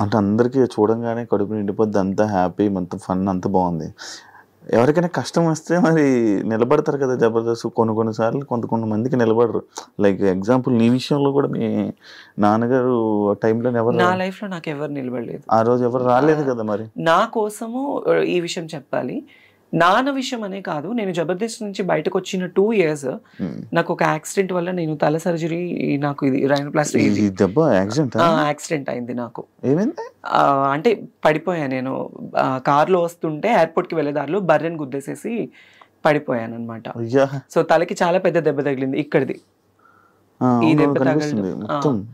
అంటే అందరికీ చూడంగానే కడుపు నిండిపోద్ది, అంతా హ్యాపీ, అంత ఫన్, అంత బాగుంది. ఎవరికైనా కష్టం వస్తే మరి నిలబడతారు కదా జబర్దస్త్. కొన్ని సార్లు కొంతమందికి నిలబడరు. లైక్ ఎగ్జాంపుల్ నీ విషయంలో కూడా మీ నాన్నగారు టైంలో ఎవరు, నా లైఫ్లో నాకు ఎవరు నిలబడలేదు, ఆ రోజు ఎవరు రాలేదు కదా. మరి నా కోసము ఈ విషయం చెప్పాలి. నాన్న విషయం అనే కాదు, నేను జబర్దస్త్ నుంచి బయటకు వచ్చిన 2 years నాకు ఒక యాక్సిడెంట్ వల్ల నేను తల సర్జరీ, నాకు ఇది రైనోప్లాస్టీ యాక్సిడెంట్ అయింది. నాకు ఏమైంది అంటే పడిపోయా నేను. కార్లో వస్తుంటే ఎయిర్పోర్ట్కి వెళ్ళే దారిలో బర్రెని గుద్దేసేసి పడిపోయాను అనమాట. సో తలకి చాలా పెద్ద దెబ్బ తగిలింది. ఇక్కడిది ఈ దెబ్బ తగలడం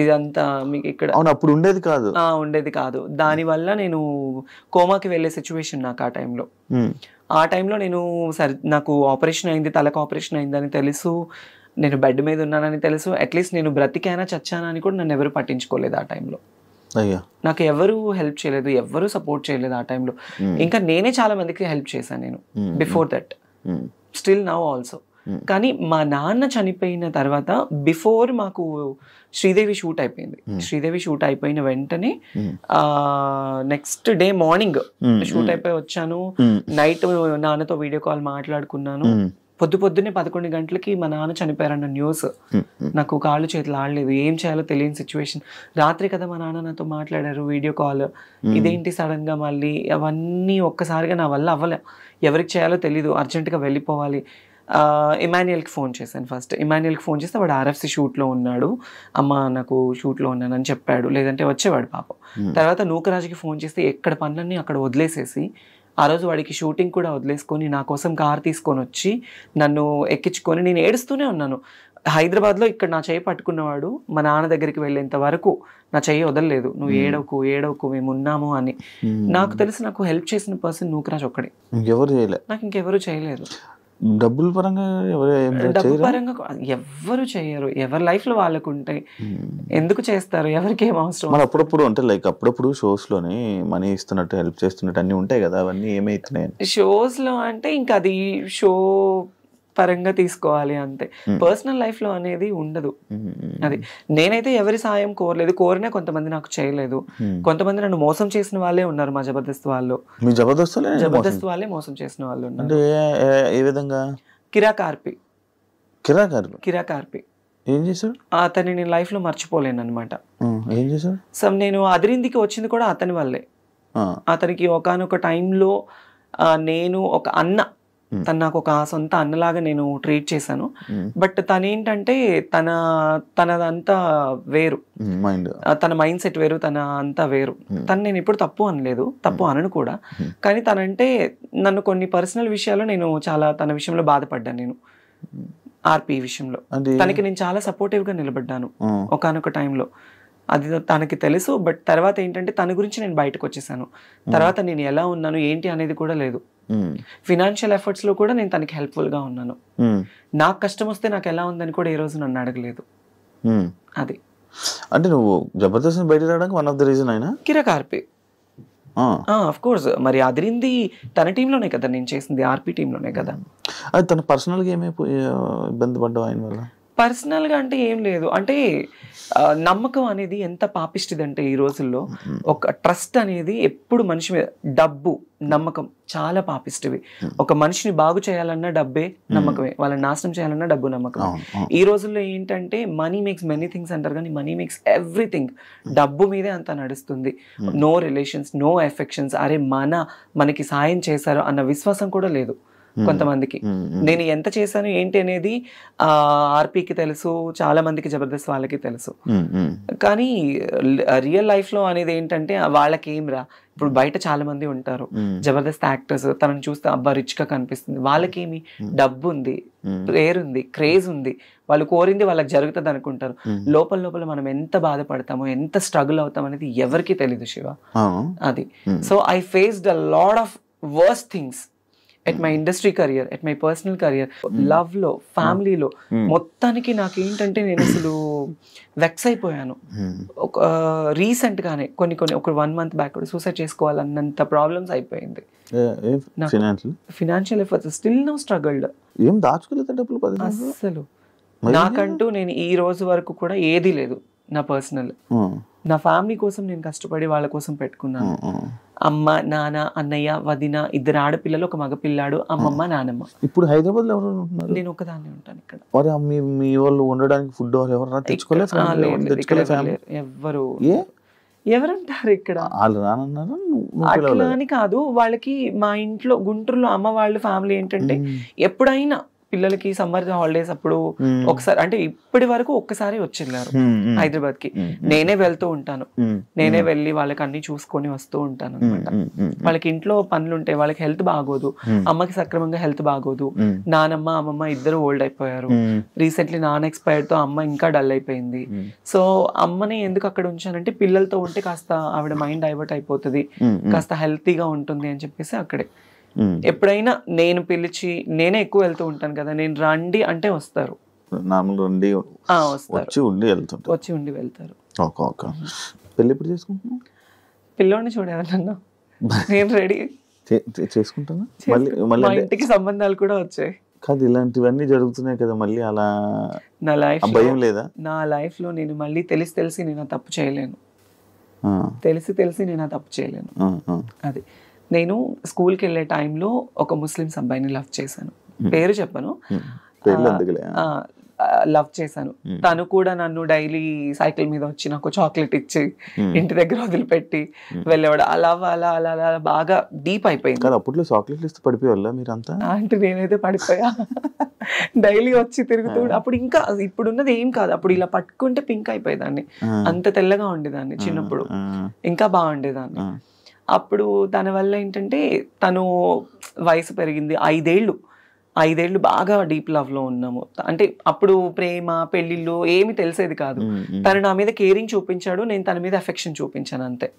ఇదంతా మీకు ఇక్కడ అప్పుడు ఉండేది కాదు. దానివల్ల నేను కోమాకి వెళ్ళే సిచ్యువేషన్ నాకు ఆ టైంలో నేను నాకు ఆపరేషన్ అయింది, తలకు ఆపరేషన్ అయిందని తెలుసు, నేను బెడ్ మీద ఉన్నానని తెలుసు. అట్లీస్ట్ నేను బ్రతికానా చచ్చానా అని కూడా నన్ను ఎవరు పట్టించుకోలేదు ఆ టైంలో. నాకు ఎవరు హెల్ప్ చేయలేదు, ఎవరు సపోర్ట్ చేయలేదు ఆ టైంలో. ఇంకా నేనే చాలా మందికి హెల్ప్ చేశాను నేను before that, still now also. కానీ మా నాన్న చనిపోయిన తర్వాత బిఫోర్ మాకు శ్రీదేవి షూట్ అయిపోయింది. శ్రీదేవి షూట్ అయిపోయిన వెంటనే నెక్స్ట్ డే మార్నింగ్ షూట్ అయిపోయి వచ్చాను. నైట్ నాన్నతో వీడియో కాల్ మాట్లాడుకున్నాను. పొద్దున్నే 11 గంటలకి మా నాన్న చనిపోయారన్న న్యూస్. నాకు కాళ్ళు చేతులు ఆడలేదు, ఏం చేయాలో తెలియని సిచ్యువేషన్. రాత్రి కదా మా నాన్న నాతో మాట్లాడారు వీడియో కాల్. ఇదేంటి సడన్ గా మళ్ళీ అవన్నీ ఒక్కసారిగా నా వల్ల అవ్వలే. ఎవరికి చేయాలో తెలీదు, అర్జెంటుగా వెళ్ళిపోవాలి. ఇమాన్యుయల్కి ఫోన్ చేశాను. ఫస్ట్ ఇమాన్యుయల్కి ఫోన్ చేస్తే వాడు RFC షూట్లో ఉన్నాడు, అమ్మ నాకు షూట్లో ఉన్నానని చెప్పాడు, లేదంటే వచ్చేవాడు పాపం. తర్వాత నూకరాజుకి ఫోన్ చేస్తే ఎక్కడ పనులన్నీ అక్కడ వదిలేసేసి ఆ రోజు వాడికి షూటింగ్ కూడా వదిలేసుకొని నా కోసం కార్ తీసుకొని వచ్చి నన్ను ఎక్కించుకొని, నేను ఏడుస్తూనే ఉన్నాను. హైదరాబాద్లో ఇక్కడ నా చెయ్యి పట్టుకున్నవాడు మా నాన్న దగ్గరికి వెళ్ళేంత వరకు నా చెయ్యి వదలలేదు. నువ్వు ఏడవకు మేము ఉన్నాము అని. నాకు తెలిసి నాకు హెల్ప్ చేసిన పర్సన్ నూకరాజ్ ఒక్కడే, నాకు ఇంకెవరు చేయలేదు. డబ్బుల పరంగా ఎవ్వరు చేయరు. ఎవరి లైఫ్ లో వాళ్ళకు ఉంటాయి, ఎందుకు చేస్తారు, ఎవరికి ఏం అవసరం. మరి అప్పుడప్పుడు అంటే లైక్ అప్పుడప్పుడు షోస్ లోని మనీ ఇస్తున్నట్టు, హెల్ప్ చేస్తున్నట్టు అన్ని ఉంటాయి కదా, అవన్నీ ఏమైతున్నాయి షోస్ లో? అంటే ఇంకా అది షో పరంగా తీసుకోవాలి అంతే. పర్సనల్ లైఫ్ లో అనేది ఉండదు. అది నేనైతే ఎవరి సాయం కోరలేదు, కోరినా కొంతమంది నాకు చేయలేదు. కొంతమంది నన్ను మోసం చేసిన వాళ్ళే ఉన్నారు మా జబర్దస్త్ వాళ్ళు. జబర్దస్త్ వాళ్ళే మోసం చేసిన వాళ్ళు ఉన్నారు. ఏ విధంగా? కిరాకార్పి ఏం చేశాడు? అతన్ని నేను లైఫ్ లో మర్చిపోలేను అనమాట. ఏం చేశాడు? సో నేను అదిరిందికి వచ్చింది కూడా అతని వల్లే. అతనికి ఒకానొక టైంలో నేను ఒక అన్న, తను నాకు ఒక సొంత అన్నలాగా నేను ట్రీట్ చేశాను. బట్ తనేంటంటే తనదంతా వేరు, తన మైండ్ సెట్ వేరు, తన అంతా వేరు. తను నేను ఎప్పుడు తప్పు అనలేదు, తప్పు అనను కూడా. కానీ తనంటే నన్ను కొన్ని పర్సనల్ విషయాల్లో నేను చాలా తన విషయంలో బాధపడ్డాను. నేను ఆర్పి విషయంలో తనకి నేను చాలా సపోర్టివ్ గా నిలబడ్డాను ఒకానొక టైంలో. అది తనకి తెలుసు. బట్ తర్వాత ఏంటంటే తన గురించి నేను బయటకు వచ్చేసాను. తర్వాత నేను ఎలా ఉన్నాను ఏంటి అనేది కూడా లేదు. ఫినాన్షియల్ ఎఫర్ట్స్ లో కూడా నేను తనకి హెల్ప్ఫుల్ గా ఉన్నాను. నాకు కష్టం వస్తే నాకు ఎలా ఉందని కూడా ఈ రోజు నన్ను అడగలేదు. అది అంటే నువ్వు జబర్దస్త్ బయట రావడానికి వన్ ఆఫ్ ద రీజన్ అయినా కిరాకార్పి. ఆఫ్ కోర్స్, మరి అదిరింది తన టీంలోనే కదా నేను చేసింది, ఆర్పి టీంలోనే కదా. అది తన పర్సనల్ గా ఏమైపోయి ఇబ్బంది పడ్డావు ఆయన వల్ల? పర్సనల్ గా అంటే ఏం లేదు. అంటే నమ్మకం అనేది ఎంత పాపిష్టిది అంటే ఈ రోజుల్లో ఒక ట్రస్ట్ అనేది ఎప్పుడు మనిషి మీద, డబ్బు నమ్మకం చాలా పాపిష్టివి. ఒక మనిషిని బాగు చేయాలన్నా డబ్బే నమ్మకమే, వాళ్ళని నాశనం చేయాలన్నా డబ్బు నమ్మకం. ఈ రోజుల్లో ఏంటంటే మనీ మేక్స్ మెనీ థింగ్స్ అంటారు, కానీ మనీ మేక్స్ ఎవ్రీథింగ్. డబ్బు మీదే అంతా నడుస్తుంది. No relations, no affections. అరే మనకి సాయం చేశారు అన్న విశ్వాసం కూడా లేదు కొంతమందికి. నేను ఎంత చేశాను ఏంటి అనేది ఆర్పీకి తెలుసు, చాలా మందికి జబర్దస్త్ వాళ్ళకి తెలుసు. కానీ రియల్ లైఫ్ లో అనేది ఏంటంటే వాళ్ళకి ఏం రా, ఇప్పుడు బయట చాలా మంది ఉంటారు జబర్దస్త్ యాక్టర్స్, తనని చూస్తే అబ్బా రిచ్ గా కనిపిస్తుంది. వాళ్ళకేమి డబ్బు ఉంది, పేరు ఉంది, క్రేజ్ ఉంది, వాళ్ళు కోరింది వాళ్ళకి జరుగుతుంది అనుకుంటారు. లోపల మనం ఎంత బాధపడతామో, ఎంత స్ట్రగుల్ అవుతాం అనేది ఎవరికి తెలీదు శివ. అది so I faced a lot of worst things at my industry career, at my personal career, love లో, ఫ్యామిలీలో. మొత్తానికి నాకేంటంటే నేను అసలు వెక్స్ అయిపోయాను. ఒక రీసెంట్ గానే ఒక 1 month బ్యాక్ సూసైడ్ చేసుకోవాలన్నంత ప్రాబ్లమ్స్ అయిపోయింది. Financial efforts still no struggled. ఏం దాచుకోలేదు డబ్బులు అసలు నాకంటూ నేను ఈ రోజు వరకు కూడా ఏది లేదు. నా పర్సనల్. నా ఫ్యామిలీ కోసం నేను కష్టపడి వాళ్ళ కోసం పెట్టుకున్నాను. అమ్మ, నాన్న, అన్నయ్య, వదిన, 2 ఆడపిల్లలు, 1 మగపిల్లాడు, అమ్మమ్మ, నానమ్మ. ఇప్పుడు హైదరాబాద్ లో ఎవరు ఉంటున్నారు? నేను ఒకదాన్ని ఉంటాను ఇక్కడ. మరి మీ వాళ్ళు ఉండడానికి ఫుడ్ ఎవరైనా తెచ్చుకోలేదు? ఎవరుంటారు ఇక్కడ? వాళ్ళు రానన్నారా? అట్లా అని కాదు, వాళ్ళకి మా ఇంట్లో గుంటూరులో అమ్మ వాళ్ళ ఫ్యామిలీ ఏంటంటే ఎప్పుడైనా పిల్లలకి సమ్మర్ హాలిడేస్ అప్పుడు ఒకసారి, అంటే ఇప్పటి వరకు ఒక్కసారి వచ్చేళ్ళారు హైదరాబాద్ కి. నేనే వెళ్తూ ఉంటాను, నేనే వెళ్ళి వాళ్ళకి అన్ని చూసుకొని వస్తూ ఉంటాను అనమాట. వాళ్ళకి ఇంట్లో పనులు ఉంటాయి, వాళ్ళకి హెల్త్ బాగోదు, అమ్మకి సక్రమంగా హెల్త్ బాగోదు. నానమ్మ, అమ్మమ్మ ఇద్దరు ఓల్డ్ అయిపోయారు. రీసెంట్లీ నాన్న ఎక్స్పైర్డ్ తో అమ్మ ఇంకా డల్ అయిపోయింది. సో అమ్మని ఎందుకు అక్కడ ఉంచానంటే పిల్లలతో ఉంటే కాస్త ఆవిడ మైండ్ డైవర్ట్ అయిపోతుంది, కాస్త హెల్తీగా ఉంటుంది అని చెప్పేసి అక్కడే. ఎప్పుడైనా నేను పిలిచి, నేనే ఎక్కువ వెళ్తూ ఉంటాను కదా, నేను రండి అంటే వస్తారు, వచ్చి ఉండి వెళ్తారు. పెళ్లి ఎప్పుడు చేసుకుంటున్నావు? పిల్లోడిని చూడాలన్నా నేను రెడీ చేసుకుంటాను. మా ఇంటికి సంబంధాలు కూడా వచ్చాయి. కాదు, ఇలాంటివన్నీ జరుగుతున్నాయి కదా, మళ్ళీ అలా నా లైఫ్ భయం లేదా? నా లైఫ్ లో నేను మళ్ళీ తెలిసి నేను ఆ తప్పు చేయలేను. తెలిసి నేను ఆ తప్పు చేయలేను. అది నేను స్కూల్కి వెళ్ళే టైంలో ఒక ముస్లిమ్స్ అబ్బాయిని లవ్ చేశాను. పేరు చెప్పను, లవ్ చేశాను. తను కూడా నన్ను డైలీ సైకిల్ మీద వచ్చి నాకు చాక్లెట్ ఇచ్చి ఇంటి దగ్గర వదిలిపెట్టి వెళ్ళేవాడు. అలా అలా అలా అలా బాగా డీప్ అయిపోయింది. అప్పట్లో చాక్లెట్లు ఇస్తే పడిపోయేవాళ్ళ మీరంతా? అంటే నేనైతే పడిపోయా. డైలీ వచ్చి తిరుగుతూ, అప్పుడు ఇంకా ఇప్పుడున్నది ఏం కాదు, అప్పుడు ఇలా పట్టుకుంటే పింక్ అయిపోయేదాన్ని, అంత తెల్లగా ఉండేదాన్ని చిన్నప్పుడు, ఇంకా బాగుండేదాన్ని. అప్పుడు తన వల్ల ఏంటంటే తను వయసు పెరిగింది, 5 ఏళ్ళు బాగా డీప్ లవ్ లో ఉన్నాము. అంటే అప్పుడు ప్రేమ, పెళ్లిళ్ళు ఏమి తెలిసేది కాదు. తను నా మీద కేరింగ్ చూపించాడు, నేను తన మీద అఫెక్షన్ చూపించాను అంతే.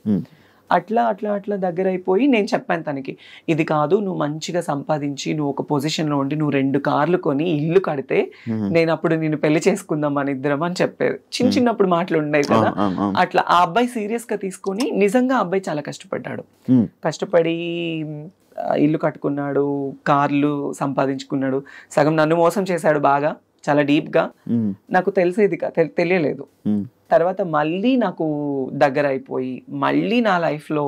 అట్లా అట్లా అట్లా దగ్గర అయిపోయి నేను చెప్పాను తనకి, ఇది కాదు, నువ్వు మంచిగా సంపాదించి నువ్వు ఒక పొజిషన్ లో ఉండి నువ్వు 2 కార్లు కొని ఇల్లు కడితే నేను అప్పుడు నేను పెళ్లి చేసుకుందాం మన ఇద్దరం అని చెప్పేది. చిన్నప్పుడు మాటలు ఉండేవి కదా. అట్లా ఆ అబ్బాయి సీరియస్ గా తీసుకొని, నిజంగా ఆ అబ్బాయి చాలా కష్టపడ్డాడు. కష్టపడి ఇల్లు కట్టుకున్నాడు, కార్లు సంపాదించుకున్నాడు. సగం నన్ను మోసం చేశాడు బాగా, చాలా డీప్ గా. నాకు తెలియలేదు. తర్వాత మళ్ళీ నాకు దగ్గర అయిపోయి, మళ్ళీ నా లైఫ్లో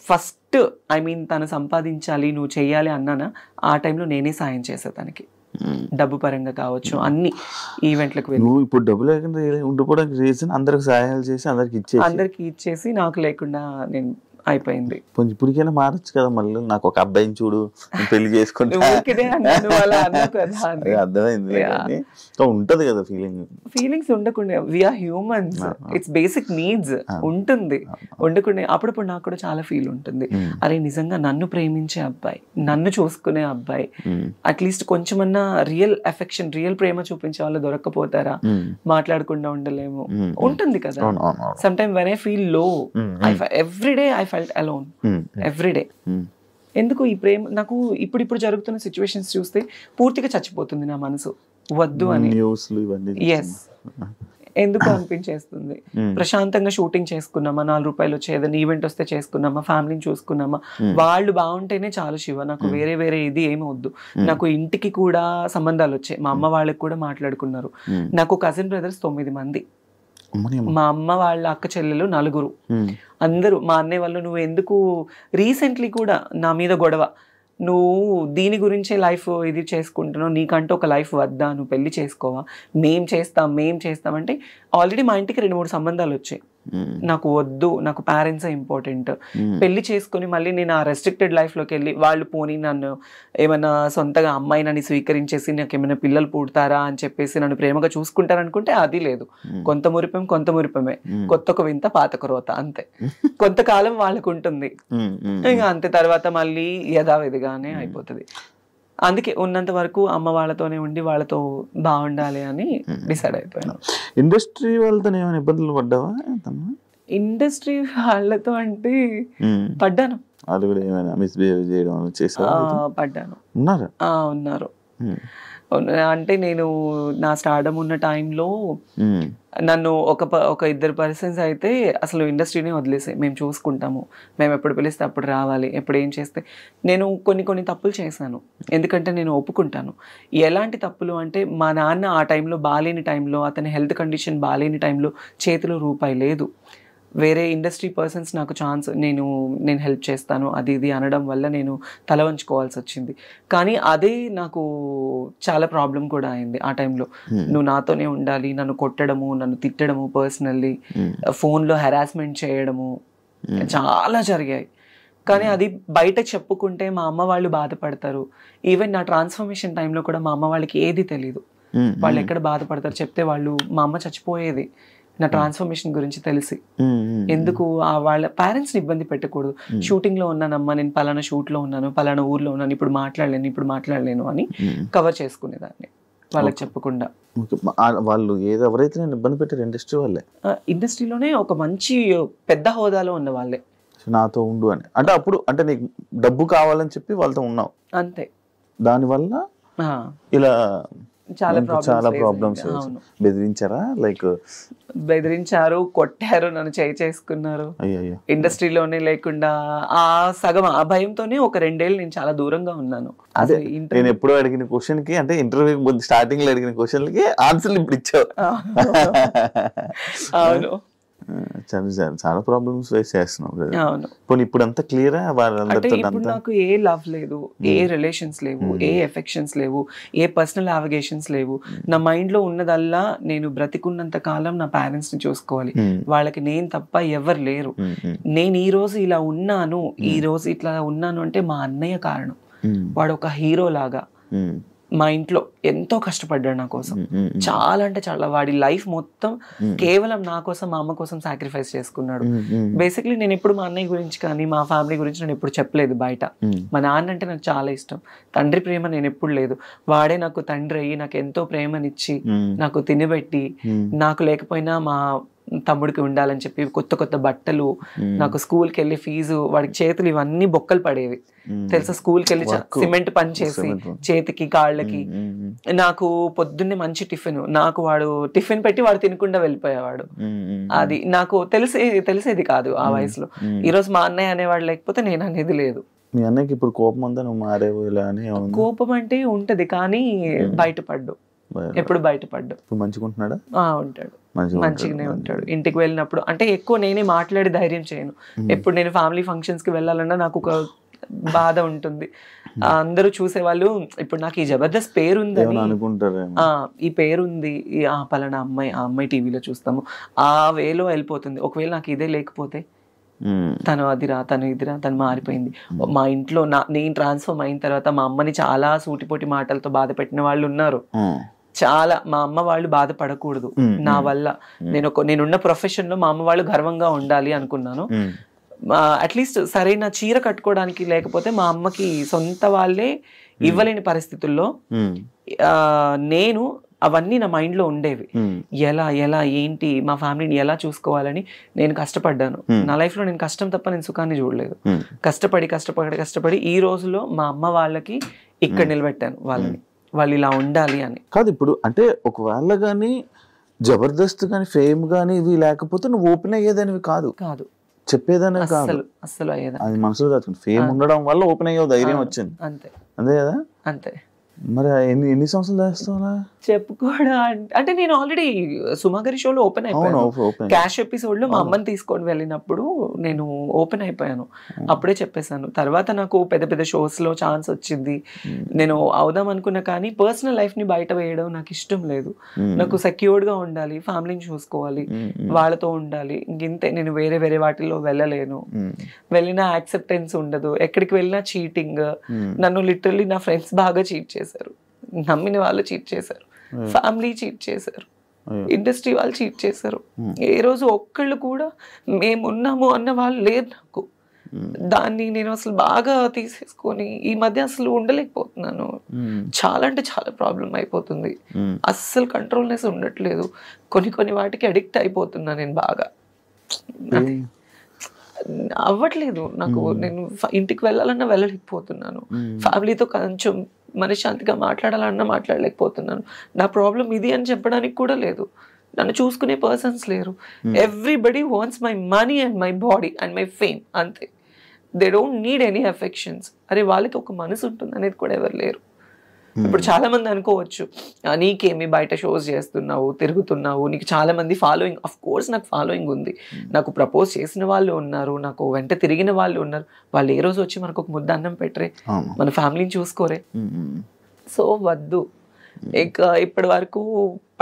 ఫస్ట్ తను సంపాదించాలి, నువ్వు చెయ్యాలి అన్నానా, ఆ టైంలో నేనే సాయం చేసా తనకి, డబ్బు పరంగా కావచ్చు, అన్ని ఈవెంట్లకు వెళ్ళి. ఇప్పుడు డబ్బు లేకుండా ఉండిపోవడానికి రీజన్ అందరికి సహాయాలు చేసి అందరికి ఇచ్చేసి నాకు లేకుండా నేను అయిపోయింది. ఇప్పటికైనా మారచ్చు కదా, మళ్ళీ నాకు ఒక అబ్బాయిని చూడు, పెళ్లి చేసుకుంటే అర్థమైంది. ఉంటది కదా ఫీలింగ్స్ ఉండకుండా, we're humans, it's basic needs ఉంటుంది. ఉండకుండా అప్పుడప్పుడు నాకు కూడా చాలా ఫీల్ ఉంటుంది, అరే నిజంగా నన్ను ప్రేమించే అబ్బాయి, నన్ను చూసుకునే అబ్బాయి, అట్లీస్ట్ కొంచెమన్నా రియల్ అఫెక్షన్, రియల్ ప్రేమ చూపించే వాళ్ళు దొరక్కపోతారా, మాట్లాడకుండా ఉండలేము, ఉంటుంది కదా. Some time when I feel low, every day I felt alone every day. ఎందుకు ఈ ప్రేమ నాకు ఇప్పుడు జరుగుతున్న సిచ్యువేషన్స్ చూస్తే పూర్తిగా చచ్చిపోతుంది నా మనసు, వద్దు అని. ఎస్, ఎందుకు అనిపించేస్తుంది. ప్రశాంతంగా షూటింగ్ చేసుకున్నామా, 4 రూపాయలు వచ్చే ఏదైనా ఈవెంట్ వస్తే చేసుకున్నామా, ఫ్యామిలీని చూసుకున్నామా, వాళ్ళు బాగుంటేనే చాలు శివ, నాకు వేరే ఇది ఏమి వద్దు. నాకు ఇంటికి కూడా సంబంధాలు వచ్చాయి, మా అమ్మ వాళ్ళకి కూడా మాట్లాడుకున్నారు. నాకు కజిన్ బ్రదర్స్ 9 మంది, మా అమ్మ వాళ్ళ అక్క చెల్లెలు 4, అందరూ. మా అన్నయ్య వాళ్ళు, నువ్వు ఎందుకు రీసెంట్లీ కూడా నా మీద గొడవ, నువ్వు దీని గురించే లైఫ్ ఇది చేసుకుంటున్నావు, నీకంటూ ఒక లైఫ్ వద్దా, నువ్వు పెళ్లి చేసుకోవా, మేం చేస్తాం అంటే ఆల్రెడీ మా ఇంటికి 2-3 సంబంధాలు వచ్చాయి. నాకు వద్దు, నాకు పేరెంట్సే ఇంపార్టెంట్. పెళ్లి చేసుకుని మళ్ళీ నేను ఆ రెస్ట్రిక్టెడ్ లైఫ్లోకి వెళ్ళి వాళ్ళు పోనీ నన్ను ఏమైనా సొంతగా అమ్మాయి నన్ను స్వీకరించేసి నాకు ఏమైనా పిల్లలు పుడతారా అని చెప్పేసి నన్ను ప్రేమగా చూసుకుంటారనుకుంటే అది లేదు. కొంత మురిపమే, కొత్త వింత పాత రోత, అంతే. కొంతకాలం వాళ్ళకు ఉంటుంది, ఇంకా అంతే. తర్వాత మళ్ళీ యథావిధిగానే అయిపోతుంది. అందుకే ఉన్నంత వరకు అమ్మ వాళ్ళతోనే ఉండి వాళ్ళతో బాగుండాలి అని డిసైడ్ అయిపోయాను. ఇండస్ట్రీ వాళ్ళతో ఏమైనా ఇబ్బందులు పడ్డావా? ఇండస్ట్రీ వాళ్ళతో అంటే పడ్డాను. వాళ్ళు కూడా ఏమైనా మిస్బిహేవ్ చేయడం చేశారా? పడ్డాను. ఉన్నారు. అంటే నేను నా స్టార్డమ్ ఉన్న టైంలో నన్ను ఒక ఇద్దరు పర్సన్స్ అయితే అసలు ఇండస్ట్రీనే వదిలేసాయి, మేము చూసుకుంటాము, మేము ఎప్పుడు పిలిస్తే అప్పుడు రావాలి, ఎప్పుడు ఏం చేస్తే. నేను కొన్ని తప్పులు చేశాను, ఎందుకంటే నేను ఒప్పుకుంటాను. ఎలాంటి తప్పులు అంటే, మా నాన్న ఆ టైంలో బాలేని టైంలో, అతని హెల్త్ కండిషన్ బాలేని టైంలో చేతిలో రూపాయి లేదు. వేరే ఇండస్ట్రీ పర్సన్స్ నాకు ఛాన్స్, నేను హెల్ప్ చేస్తాను అది ఇది అనడం వల్ల నేను తల వంచుకోవాల్సి వచ్చింది. కానీ అదే నాకు చాలా ప్రాబ్లం కూడా అయింది ఆ టైంలో. నువ్వు నాతోనే ఉండాలి, నన్ను కొట్టడము, నన్ను తిట్టడము, పర్సనల్లీ ఫోన్లో హెరాస్మెంట్ చేయడము చాలా జరిగాయి. కానీ అది బయట చెప్పుకుంటే మా అమ్మ వాళ్ళు బాధపడతారు. ఈవెన్ నా ట్రాన్స్ఫర్మేషన్ టైంలో కూడా మా అమ్మ వాళ్ళకి ఏది తెలీదు, వాళ్ళు ఎక్కడ బాధపడతారు చెప్తే. వాళ్ళు, మా అమ్మ చచ్చిపోయేది నా ట్రాన్స్ఫర్మేషన్ గురించి తెలిసి. ఎందుకు వాళ్ళ పేరెంట్స్ని ఇబ్బంది పెట్టకూడదు. షూటింగ్లో ఉన్నానమ్మా, నేను పలానా షూట్లో ఉన్నాను, పలానా ఊర్లో ఉన్నాను, ఇప్పుడు మాట్లాడలేను అని కవర్ చేసుకునేదాన్ని వాళ్ళకి చెప్పకుండా. వాళ్ళు ఎవరైతే నేను ఇబ్బంది పెట్టారు ఇండస్ట్రీ వాళ్ళే, ఇండస్ట్రీలోనే ఒక మంచి పెద్ద హోదాలో ఉన్న వాళ్ళే నాతో ఉండు అని. అంటే అప్పుడు అంటే నీకు డబ్బు కావాలని చెప్పి వాళ్ళతో ఉన్నావు అంతే. దానివల్ల ఇలా చాలా ప్రాబ్లమ్స్. బెదిరించారా? లైక్ బెదిరించారు, కొట్టారు, నన్ను చేసుకున్నారు. ఇండస్ట్రీలోనే లేకుండా ఆ సగం ఆ భయంతోనే ఒక 2 ఏళ్ళు నేను చాలా దూరంగా ఉన్నాను. అదే నేను ఎప్పుడో అడిగిన క్వశ్చన్ కి, అంటే ఇంటర్వ్యూ స్టార్టింగ్ లో అడిగిన క్వశ్చన్లకి ఆన్సర్లు ఇప్పుడు ఇచ్చావు. అవును, చాలా ప్రాబ్లమ్స్ ఫేస్ చేస్తున్నావు. అవును. ఇప్పుడు అంతా క్లియరా? అంటే ఇప్పుడు నాకు ఏ లవ్ లేదు, ఏ రిలేషన్స్ లేవు, ఏ ఎఫెక్షన్స్ లేవు, ఏ పర్సనల్ అవగేషన్స్ లేవు. నా మైండ్ లో ఉన్నదల్లా నేను బ్రతికున్నంత కాలం నా పేరెంట్స్ ని చూసుకోవాలి, వాళ్ళకి నేను తప్ప ఎవరు లేరు. నేను ఈ రోజు ఇలా ఉన్నాను, ఈ రోజు ఇట్లా ఉన్నాను అంటే మా అన్నయ్య కారణం. వాడు ఒక హీరో లాగా మా ఇంట్లో ఎంతో కష్టపడ్డాడు నా కోసం, చాలా అంటే చాలా. వాడి లైఫ్ మొత్తం కేవలం నా కోసం, మా అమ్మ కోసం సాక్రిఫైస్ చేసుకున్నాడు. బేసిక్లీ నేను ఎప్పుడు మా అన్నయ్య గురించి కానీ మా ఫ్యామిలీ గురించి నేను ఎప్పుడు చెప్పలేదు బయట. మా నాన్న అంటే నాకు చాలా ఇష్టం, తండ్రి ప్రేమ నేను ఎప్పుడు లేదు. వాడే నాకు తండ్రి అయ్యి నాకు ఎంతో ప్రేమనిచ్చి, నాకు తినబెట్టి, నాకు లేకపోయినా మా తమ్ముడికి ఉండాలని చెప్పి కొత్త బట్టలు, నాకు స్కూల్కి వెళ్ళి ఫీజు, వాడికి చేతులు ఇవన్నీ బొక్కలు పడేవి తెలుసా. స్కూల్కి వెళ్ళి సిమెంట్ పని చేసి చేతికి కాళ్ళకి, నాకు పొద్దున్నే మంచి టిఫిన్, నాకు వాడు టిఫిన్ పెట్టి వాడు తినకుండా వెళ్ళిపోయేవాడు. అది నాకు తెలిసేది కాదు ఆ వయసులో. ఈరోజు మా అన్నయ్య అనేవాడు లేకపోతే నేను అనేది లేదు. మీ అన్నయ్యకి ఇప్పుడు కోపం ఉందా నువ్వు మారేవు ఇలా అని? కోపం అంటే ఉంటది కానీ బయటపడ్డు, ఎప్పుడు బయటపడ్డు. మంచిగా ఉంటున్నాడా? ఉంటాడు, మంచిగానే ఉంటాడు. ఇంటికి వెళ్ళినప్పుడు అంటే ఎక్కువ నేనే మాట్లాడి ధైర్యం చేయను. ఎప్పుడు నేను ఫ్యామిలీ ఫంక్షన్స్ కి వెళ్ళాలన్నా నాకు ఒక బాధ ఉంటుంది. అందరూ చూసేవాళ్ళు ఇప్పుడు నాకు ఈ జబర్దస్త్ పేరు ఉంది, ఈ పేరు ఉంది, పలానా అమ్మాయి, ఆ అమ్మాయి టీవీలో చూస్తాము, ఆ వేలో వెళ్ళిపోతుంది. ఒకవేళ నాకు ఇదే లేకపోతే, తను అదిరా, తను ఇదిరా, తను మారిపోయింది. మా ఇంట్లో నేను ట్రాన్స్ఫర్మ్ అయిన తర్వాత మా అమ్మని చాలా సూటిపోటి మాటలతో బాధ పెట్టిన వాళ్ళు ఉన్నారు. చాలా, మా అమ్మ వాళ్ళు బాధపడకూడదు నా వల్ల. నేనున్న ప్రొఫెషన్ లో మా అమ్మ వాళ్ళు గర్వంగా ఉండాలి అనుకున్నాను. అట్లీస్ట్ సరైన చీర కట్టుకోవడానికి లేకపోతే మా అమ్మకి సొంత వాళ్ళే ఇవ్వలేని పరిస్థితుల్లో నేను అవన్నీ నా మైండ్ లో ఉండేవి. ఎలా ఏంటి మా ఫ్యామిలీని ఎలా చూసుకోవాలని నేను కష్టపడ్డాను. నా లైఫ్ లో నేను కష్టం తప్ప నేను సుఖాన్ని చూడలేదు. కష్టపడి ఈ రోజులో మా అమ్మ వాళ్ళకి ఇక్కడ నిలబెట్టాను వాళ్ళని, వాళ్ళు ఇలా ఉండాలి అని. కాదు ఇప్పుడు అంటే ఒకవేళ గానీ జబర్దస్త్ గానీ ఫేమ్ గానీ ఇవి లేకపోతే నువ్వు ఓపెన్ అయ్యేదానివి కాదు, చెప్పేదాన్ని కాదు, అస్సలు అయ్యేదా. అది మనసులో దాచుకుంది. ఫేమ్ ఉండడం వల్ల ఓపెన్ అయ్యే ధైర్యం వచ్చింది, అంతే కదా. అంతే. మరి ఎన్ని సంవత్సరాలు చేస్తావా చెప్పుకోవడం అంటే నేను ఆల్రెడీ సుమాగరి షోలో ఓపెన్ అయిపోయాను. క్యాష్ ఎపిసోడ్ లో మా అమ్మని తీసుకొని వెళ్ళినప్పుడు నేను ఓపెన్ అయిపోయాను, అప్పుడే చెప్పేశాను. తర్వాత నాకు పెద్ద షోస్ లో ఛాన్స్ వచ్చింది, నేను అవుదాం అనుకున్నా. కానీ పర్సనల్ లైఫ్ ని బయట వేయడం నాకు ఇష్టం లేదు. నాకు సెక్యూర్డ్ గా ఉండాలి, ఫ్యామిలీని చూసుకోవాలి, వాళ్ళతో ఉండాలి. ఇంతే, నేను వేరే వాటిల్లో వెళ్ళలేను. వెళ్ళినా యాక్సెప్టెన్స్ ఉండదు, ఎక్కడికి వెళ్ళినా చీటింగ్. నన్ను లిటరల్లీ నా ఫ్రెండ్స్ బాగా చీట్ చేశారు, నమ్మిన వాళ్ళు చీట్ చేశారు, ఫ్యామిలీ చీట్ చేశారు, ఇండస్ట్రీ వాళ్ళు చీట్ చేశారు. ఏ రోజు ఒక్కళ్ళు కూడా మేమున్నాము అన్న వాళ్ళు లేరు నాకు. దాన్ని నేను అసలు బాగా తీసేసుకొని ఈ మధ్య అసలు ఉండలేకపోతున్నాను. చాలా అంటే చాలా ప్రాబ్లం అయిపోతుంది, అస్సలు కంట్రోల్నెస్ ఉండట్లేదు. కొన్ని వాటికి అడిక్ట్ అయిపోతున్నా నేను బాగా. అవ్వట్లేదు నాకు, నేను ఇంటికి వెళ్ళాలన్నా వెళ్ళలేకపోతున్నాను, ఫ్యామిలీతో కొంచెం మనశ్శాంతిగా మాట్లాడాలన్నా మాట్లాడలేకపోతున్నాను. నా ప్రాబ్లం ఇది అని చెప్పడానికి కూడా లేదు. నన్ను చూసుకునే పర్సన్స్ లేరు. Everybody wants my money and my body and my fame, అంతే. They don't need any affections. అరే వాళ్ళకి ఒక మనసు ఉంటుంది అనేది కూడా ఎవరు లేరు. ఇప్పుడు చాలా మంది అనుకోవచ్చు, నీకేమి బయట షోస్ చేస్తున్నావు, తిరుగుతున్నావు, నీకు చాలా మంది ఫాలోయింగ్. అఫ్ కోర్స్ నాకు ఫాలోయింగ్ ఉంది, నాకు ప్రపోజ్ చేసిన వాళ్ళు ఉన్నారు, నాకు వెంట తిరిగిన వాళ్ళు ఉన్నారు. వాళ్ళు ఏ రోజు వచ్చి మనకు ఒక ముద్ద అన్నం పెట్టరే, మన ఫ్యామిలీని చూసుకోరే. సో వద్దు, ఇక ఇప్పటి వరకు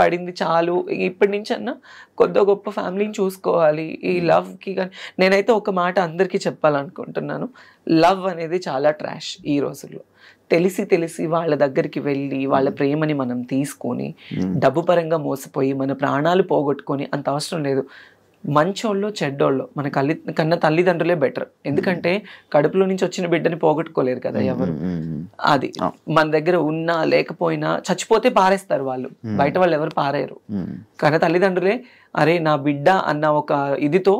పడింది చాలు. ఇప్పటి నుంచి అన్నా కొద్ది గొప్ప ఫ్యామిలీని చూసుకోవాలి. ఈ లవ్కి కానీ నేనైతే ఒక మాట అందరికీ చెప్పాలనుకుంటున్నాను, లవ్ అనేది చాలా ట్రాష్ ఈ రోజుల్లో. తెలిసి తెలిసి వాళ్ళ దగ్గరికి వెళ్ళి వాళ్ళ ప్రేమని మనం తీసుకొని డబ్బు పరంగా మోసపోయి మన ప్రాణాలు పోగొట్టుకొని అంత అవసరం లేదు. మంచోళ్ళు చెడ్డోళ్ళు మన కన్న తల్లిదండ్రులే బెటర్. ఎందుకంటే కడుపులో నుంచి వచ్చిన బిడ్డని పోగొట్టుకోలేరు కదా ఎవరు. అది మన దగ్గర ఉన్నా లేకపోయినా చచ్చిపోతే పారేస్తారు వాళ్ళు, బయట వాళ్ళు ఎవరు పారేరు. కన్న తల్లిదండ్రులే అరే నా బిడ్డ అన్న ఒక ఇదితో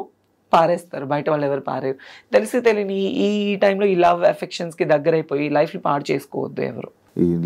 పారేస్తారు, బయట వాళ్ళు ఎవరు పారేరు. తెలిసి తెలియని ఈ టైంలో ఈ లవ్ ఎఫెక్షన్స్ కి దగ్గరైపోయి లైఫ్ పాడు చేసుకోవద్దు ఎవరు.